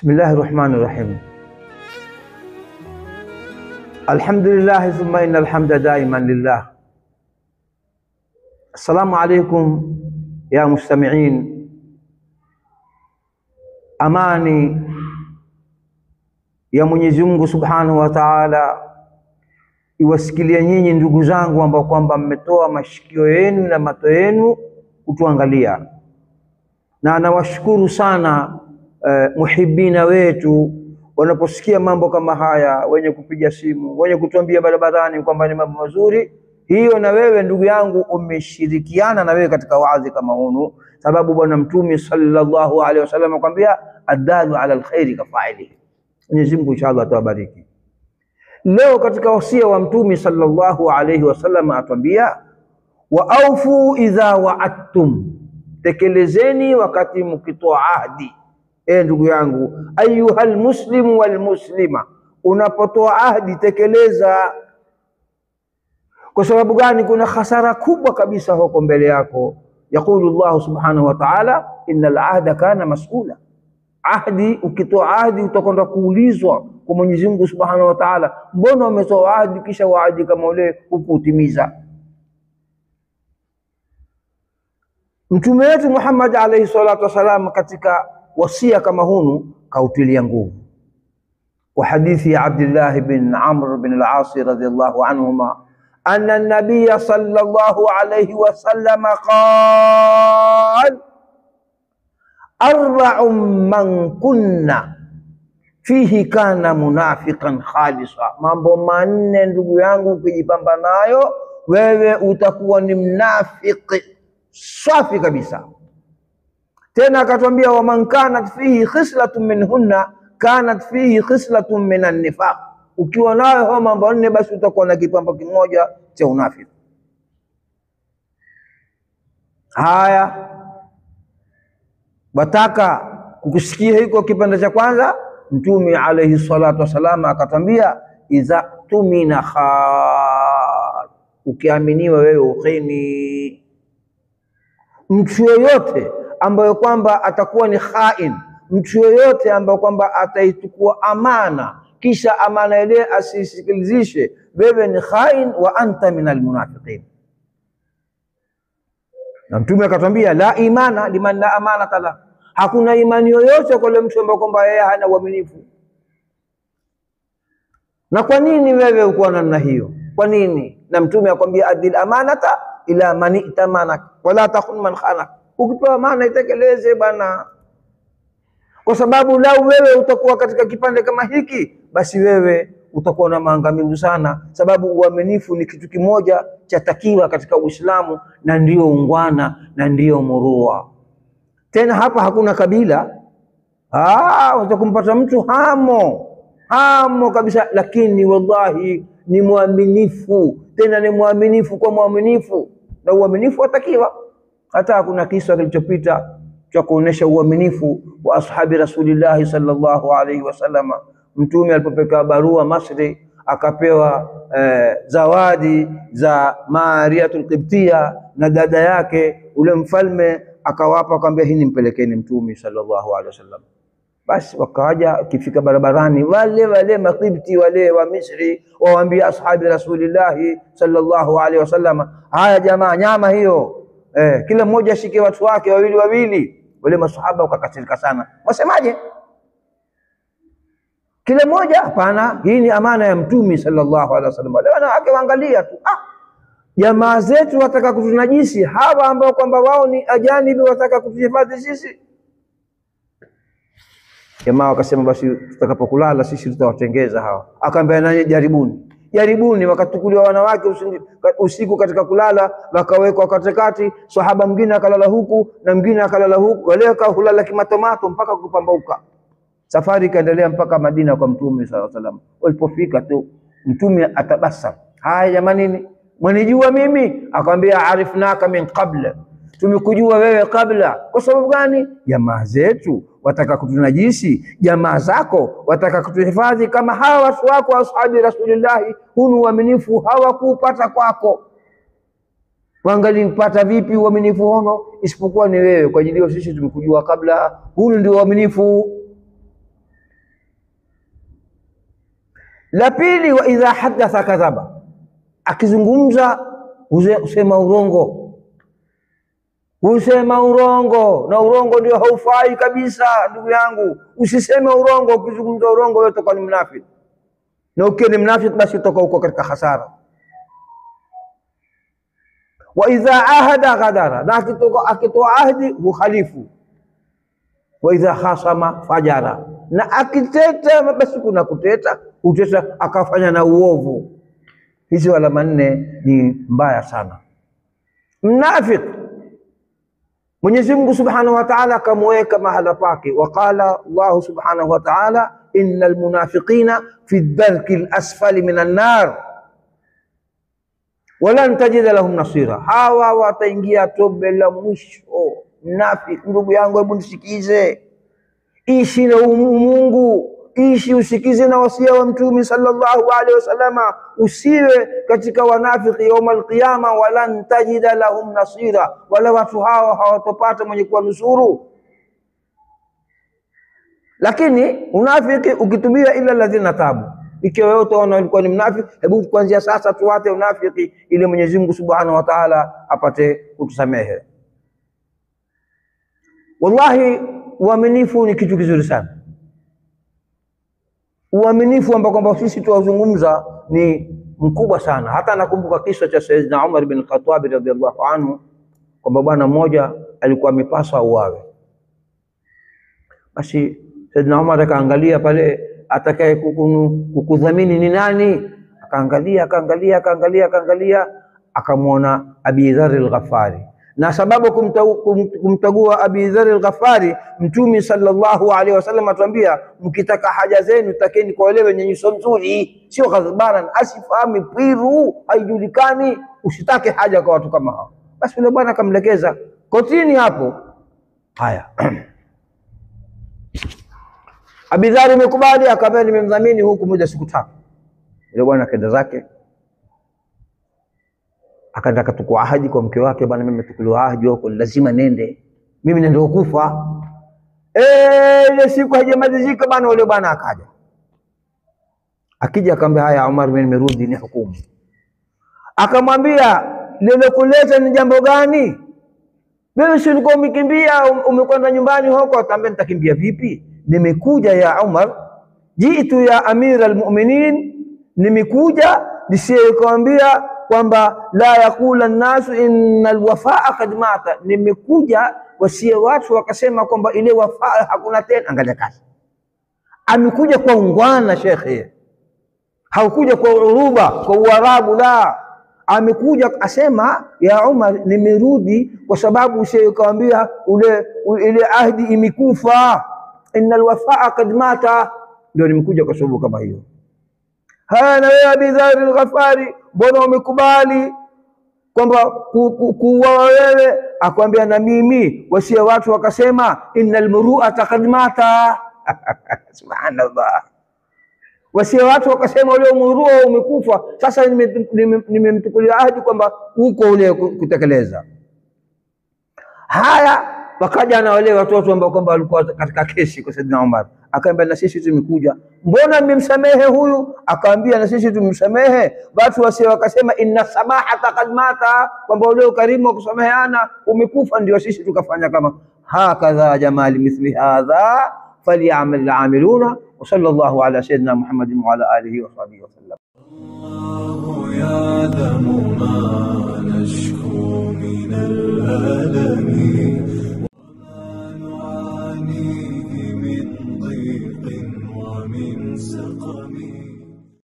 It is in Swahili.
Bismillahirrahmanirrahim. Alhamdulillah thumma innal hamda daiman lillah. Assalamu alaikum ya mustami'in. Amani ya Mwenyezi Mungu Subhanahu wa Ta'ala iwasikilie nyinyi ndugu zangu ambao kwamba mmetoa mashikio yenu na macho yenu kutuangalia, na nawashukuru sana muhibina wetu wanaposikia mambo kama haya, wenye kupiga simu, wenye kutuambia barabarani kwamba ni mambo mazuri. Hiyo na wewe ndugu yangu umeshirikiana na wewe katika waadhi kama hunu, sababu bwana Mtume sallallahu alaihi wasallam akwambia adalu ala alkhairi kafaili. Mwenyezi Mungu inshallah atawabariki. Leo katika wasia wa Mtume sallallahu alaihi wasallam atwambia wa aufu idha wa'adtum, tekelezeni wakati mkitoa ahdi. Ndugu yangu, ayuhal muslimu wal muslima, unapotoa ahdi tekeleza. Kwa sababu gani? Kuna hasara kubwa kabisa huko mbele yako. Yaqulu Allah subhanahu wa ta'ala, innal ahda kana mas'ula. Ahdi, ukitoa ahdi utakwenda kuulizwa kwa Mwenyezi Mungu subhanahu wa ta'ala, mbona umetoa ahdi kisha waadi kama ule hukutimiza? Mtume wetu Muhammad alayhi salatu wasalam katika wasia kama hunu kautilia nguvu. Wa hadithi ya Abdullah bin Amr bin al-As radhiyallahu anhuma anna an-nabiy sallallahu alayhi wasallam qala arba'un man kunna fihi kana munafiqan khalisa. Mambo manne ndugu yangu ukijipamba nayo wewe utakuwa ni mnafiki safi kabisa. Tena akatwambia wa man kanat fihi khislatun minhunna kanat fihi khislatun minan nifaq. Ukiwa nayo hao mambo nne basi utakuwa na kipamba kimoja cha unafiki. Haya, wataka kukusikia hiko kipande cha kwanza, Mtume alayhi salatu wasalama akatwambia idha tumina khan, ukiaminiwa wewe ukhini. Mtu yoyote ambayo kwamba atakuwa ni khain, mtu yoyote ambayo kwamba ataichukua amana kisha amana ile asisikilizishe, wewe ni khain wa anta minal munafiqin. Na Mtume akatwambia la imana liman la amanata la, hakuna imani yoyote kwa yule mtu ambaye kwamba yeye hana uaminifu. Na kwa nini wewe uko namna hiyo? Kwa nini? Na Mtume akwambia adil amanata ila man itamana wala takhun man khana. Ukipewa amana itekeleze bana, kwa sababu lau wewe utakuwa katika kipande kama hiki, basi wewe utakuwa na maangamivu sana, sababu uaminifu ni kitu kimoja cha takiwa katika Uislamu, na ndio ungwana na ndio murua. Tena hapa hakuna kabila. Utakumpata mtu hamo kabisa, lakini wallahi ni muaminifu, tena ni muaminifu kwa muaminifu, na uaminifu watakiwa. Hata hakuna kisa kilichopita cha kuonesha uaminifu wa ashabi Rasulillah sallallahu alaihi wasallam. Mtume alipopeka barua Masri akapewa zawadi za Mariatul Qibtiyya na dada yake, ule mfalme akawapa, akamwambia hii nimpelekeni Mtume sallallahu alaihi wasallam. Basi wakaja, kifika barabarani wale Maqibti wale wa Misri waambia ashabi Rasulillah sallallahu alaihi wasallam, haya jamaa, nyama hiyo kila mmoja ashike watu wake wawili. Wale masahaba wakakasirika sana, wasemaje? Kila mmoja? Hapana, hii ni amana ya Mtume sallallahu alaihi wasallam. Wale wanawake waangalia tu, jamaa zetu wataka kutunajisi, hawa ambao kwamba wao ni ajanibi wataka kutuhifadhi sisi. Jamaa wakasema basi tutakapokulala sisi tutawatengeza hawa. Akaambia nani, jaribuni. Wakatukuliwa wanawake usiku katika kulala, wakawekwa katikati, sahaba mwingine akalala huku na mwingine akalala huku, wale wakalala kimatomato mpaka kupambauka. Safari ikaendelea mpaka Madina kwa Mtume sallallahu alaihi wasallam. Walipofika tu Mtume atabasam, haya jamani, mwanijua mimi? Akamwambia arifnaka min qabla, tumekujua wewe kabla. Kwa sababu gani? Jamaa zetu wataka kutunajisi, jamaa zako wataka kutuhifadhi kama hawa watu wako ashabi Rasulillah. Hunu uaminifu hawakupata kwako. Wangali upata vipi uaminifu hono isipokuwa ni wewe? Kwa ajili sisi tumekujua kabla, hunu ndio uaminifu. La pili, wa idha hadatha kadhaba, akizungumza husema urongo. Husema urongo, na urongo ndio haufai kabisa. Ndugu yangu, usiseme urongo. Ukizungumza urongo wewe utakuwa ni mnafiki, na ukiwa ni mnafiki basi utakuwa uko katika hasara. Wa idha ahada ghadara, na akitoa ahdi hukhalifu. Wa idha khasama fajara, na akiteta basi kuna kuteta, uteta akafanya na uovu. Hizi alama nne ni mbaya sana. Mnafiki Mwenyezi Mungu Subhanahu wa Ta'ala akamweka mahala pake. Waqala Allah Subhanahu wa Ta'ala, innal munafiqina fi dharki al-asfali minan nar walan tajida lahum nasira. Hawa wataingia tobe la mwisho. Mnafiki, ndugu yangu, hebu nisikize, ishi na Mungu, ishi usikize na wasia wa Mtume sallallahu alaihi wasallama, usiwe katika wanafiki yaumul qiyama. Walan tajida lahum nasira, wala watu hawa hawatopata mwenye kuwa nusuru. Lakini unafiki ukitubia ila alladhina tabu. Ikiwa wewe utaona ulikuwa ni mnafiki, hebu kuanzia sasa tuate unafiki ili Mwenyezi Mungu Subhanahu wa Ta'ala apate kutusamehe. Wallahi, uaminifu ni kitu kizuri sana. Uaminifu ambao kwamba sisi tuwazungumza ni mkubwa sana. Hata nakumbuka kisa cha Sayyidina Umar bin Khattab radhiyallahu anhu, kwamba bwana mmoja alikuwa amepaswa auawe. Basi Sayyidina Umar akaangalia pale atakaye kukudhamini ni nani. Akaangalia akamwona Abi Dharr al-Ghafari. Na sababu kumtagua Abi Dharr al-Ghafari, Mtume sallallahu alaihi wasallam atuambia, mkitaka haja zenu takeni kwa wale wenye nyuso nzuri, sio ghadhaban, asifahamu piru, haijulikani. Usitake haja kwa watu kama hao. Basi yule bwana akamlekeza kotini hapo. Haya, Abi Dharr amekubali, akamwambia nimemdhamini huku muda siku 3. Yule bwana akaenda zake, akaenda kuchukua ahadi kwa mke wake, bwana mimi nimechukuliwa ahadi huko, lazima nende, mimi ndio kufa. Ile siku haijamalizika bwana, yule bwana akaja. Akija akamwambia, haya Umar, mimi nimerudi, ni hukumu. Akamwambia, lilokuleta ni jambo gani? Wewe si ulikuwa umekimbia, umekwenda nyumbani huko? Akamwambia, nitakimbia vipi? Nimekuja ya Umar, jitu ya Amir al-Mu'minin, nimekuja nisikwambia kwamba la yakula nasu innal wafaa qad mata. Nimekuja wasia watu wakasema kwamba ile wafaa hakuna tena. Angalia kazi, amekuja kwa ungwana shekhe, haukuja kwa uruba, kwa uarabu, la. Amekuja asema, ya Umar, nimerudi kwa sababu usikwambia ile ahdi imekufa, innal wafaa qad mata, ndio nimekuja kwa sababu kama hiyo. Hana ya Abi Dharr al-Ghafari, mbona umekubali kwamba kuwa wewe? Akwambia, na mimi wasia watu wakasema innal muru'ata qad mata. Subhanallah, wasia watu wakasema ule murua umekufa. Sasa nimemtukulia ahadi kwamba uko ule kutekeleza. Haya, wakaja na wale watoto ambao kwamba walikuwa katika kesi kwa Saidina Umar. Akaambia, na sisi tumekuja, mbona mmemsamehe huyu? Akaambia, na sisi tumemsamehe. Watu wasi wakasema inna samahata qad mata, kwamba ule ukarimu wa kusameheana umekufa, ndio sisi tukafanya kama hakadha. Jamali mithli hadha falyamal amiluna. Wa sallallahu ala sayyidina Muhammadin wa ala alihi wa sahbihi wa sallam. Allahu ya'lamu ma nashku min al-alami ومن سقم